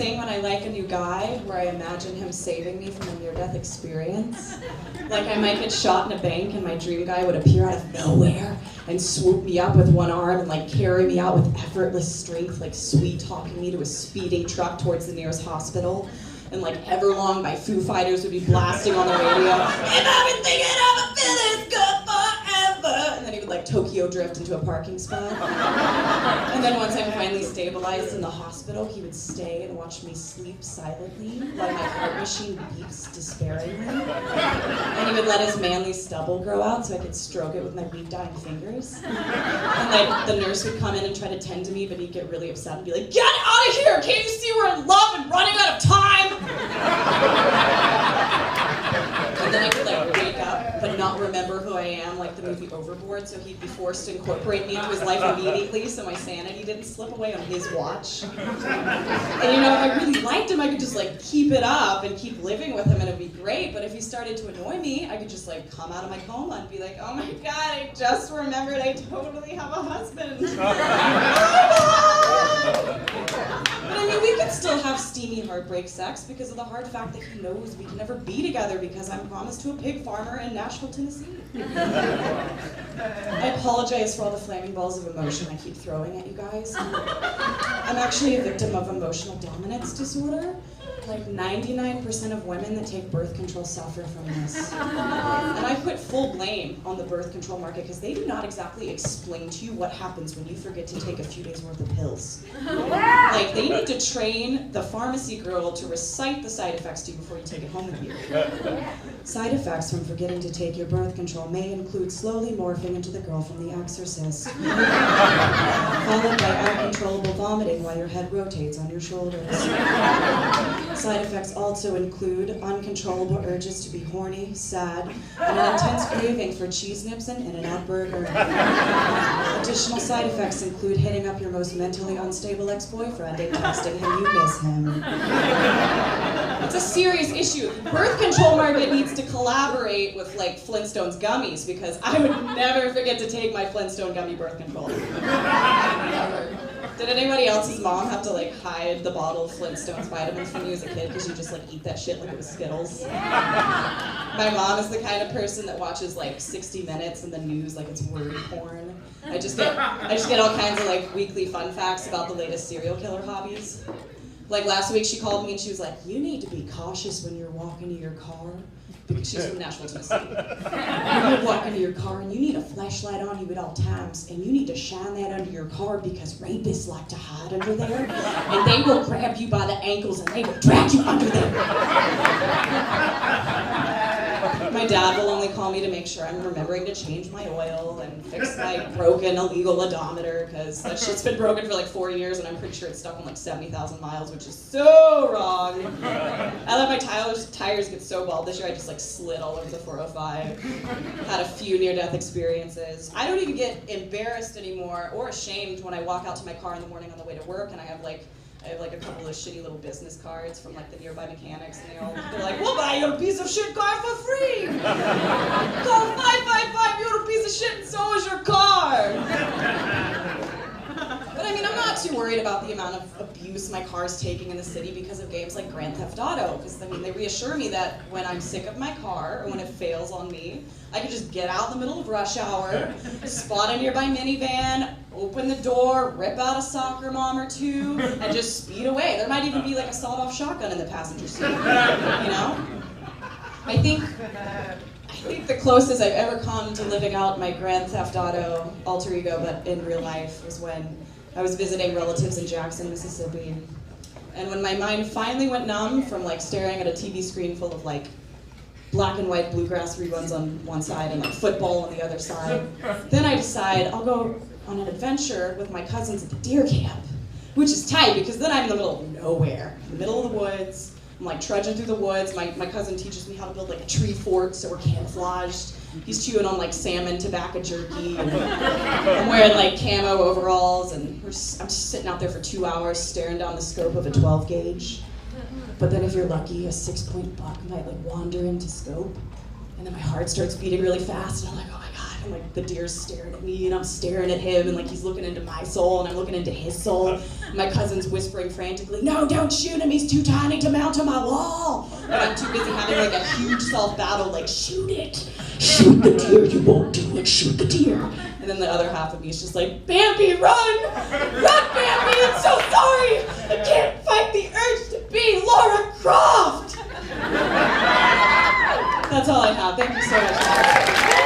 thing when I like a new guy where I imagine him saving me from a near-death experience. Like I might get shot in a bank and my dream guy would appear out of nowhere and swoop me up with one arm and like carry me out with effortless strength, like sweet-talking me to a speeding truck towards the nearest hospital. And like Everlong by Foo Fighters would be blasting on the radio. And I've been thinking I'ma feel this good forever. And then he would like Tokyo drift into a parking spot. And then once I'm finally stabilized in the hospital, he would stay and watch me sleep silently while my heart machine beeps despairingly. And he would let his manly stubble grow out so I could stroke it with my weak dying fingers. And like the nurse would come in and try to tend to me, but he'd get really upset and be like, "Get out of here! Can't you see we're in love and running out of time?" And then I could like wake up but not remember who I am, like the movie Overboard, so he'd be forced to incorporate me into his life immediately so my sanity didn't slip away on his watch. And you know, if I really liked him, I could just like keep it up and keep living with him and it'd be great, but if he started to annoy me, I could just like come out of my coma and be like, "Oh my god, I just remembered I totally have a husband." But I mean, we could still have steamy heartbreak sex because of the hard fact that he knows we can never be together because I'm promised to a pig farmer in Nashville, Tennessee. I apologize for all the flaming balls of emotion I keep throwing at you guys. I'm actually a victim of emotional dominance disorder. Like 99% of women that take birth control suffer from this. And I put full blame on the birth control market because they do not exactly explain to you what happens when you forget to take a few days worth of pills. Like they need to train the pharmacy girl to recite the side effects to you before you take it home with you. Side effects from forgetting to take your birth control may include slowly morphing into the girl from The Exorcist, followed by uncontrollable vomiting while your head rotates on your shoulders. Side effects also include uncontrollable urges to be horny, sad, and an intense craving for cheese nips and In-N-Out Burger. Additional side effects include hitting up your most mentally unstable ex-boyfriend and texting him you miss him. It's a serious issue. The birth control market needs to collaborate with like Flintstones gummies because I would never forget to take my Flintstone gummy birth control. Never. Did anybody else's mom have to like hide the bottle of Flintstones vitamins from you as a kid because you just like eat that shit like it was Skittles? My mom is the kind of person that watches like 60 Minutes and the news like it's word porn. I just get all kinds of like weekly fun facts about the latest serial killer hobbies. Like last week she called me and she was like, "You need to be cautious when you're walking to your car." Because she's from Nashville, Tennessee. You walk into your car and you need a flashlight on you at all times, and you need to shine that under your car because rapists like to hide under there, and they will grab you by the ankles and they will drag you under there. My dad will only call me to make sure I'm remembering to change my oil and fix my broken illegal odometer because that shit's been broken for like 4 years and I'm pretty sure it's stuck on like 70,000 miles, which is so wrong. I let my tires get so bald this year I just like slid all over the 405. Had a few near-death experiences. I don't even get embarrassed anymore or ashamed when I walk out to my car in the morning on the way to work and I have like a couple of shitty little business cards from like the nearby mechanics and they're like, "We'll buy you a piece of shit car for free! Call 555, you're a piece of shit and so is your car!" But I mean, I'm not too worried about the amount of abuse my car's taking in the city because of games like Grand Theft Auto, because I mean, they reassure me that when I'm sick of my car or when it fails on me, I can just get out in the middle of rush hour, spot a nearby minivan, open the door, rip out a soccer mom or two, and just speed away. There might even be like a sawed-off shotgun in the passenger seat, you know? I think the closest I've ever come to living out my Grand Theft Auto alter ego, but in real life, was when I was visiting relatives in Jackson, Mississippi. And when my mind finally went numb from like staring at a TV screen full of like black and white bluegrass reruns on one side and like football on the other side, then I decide I'll go on an adventure with my cousins at the deer camp, which is tight because then I'm in the middle of nowhere, in the middle of the woods. I'm like trudging through the woods. My cousin teaches me how to build like a tree fort so we're camouflaged. He's chewing on like salmon tobacco jerky. And I'm wearing like camo overalls and I'm just sitting out there for 2 hours staring down the scope of a 12 gauge. But then if you're lucky, a 6-point buck might like wander into scope. And then my heart starts beating really fast and I'm like, oh my God. And like the deer's staring at me and I'm staring at him and like he's looking into my soul and I'm looking into his soul. My cousin's whispering frantically, "No, don't shoot him, he's too tiny to mount on my wall." But I'm too busy having like a huge self-battle, like, "Shoot it! Shoot the deer, you won't do it, shoot the deer." And then the other half of me is just like, "Bambi, run! Run, Bambi, I'm so sorry! I can't fight the urge to be Laura Croft!" That's all I have. Thank you so much.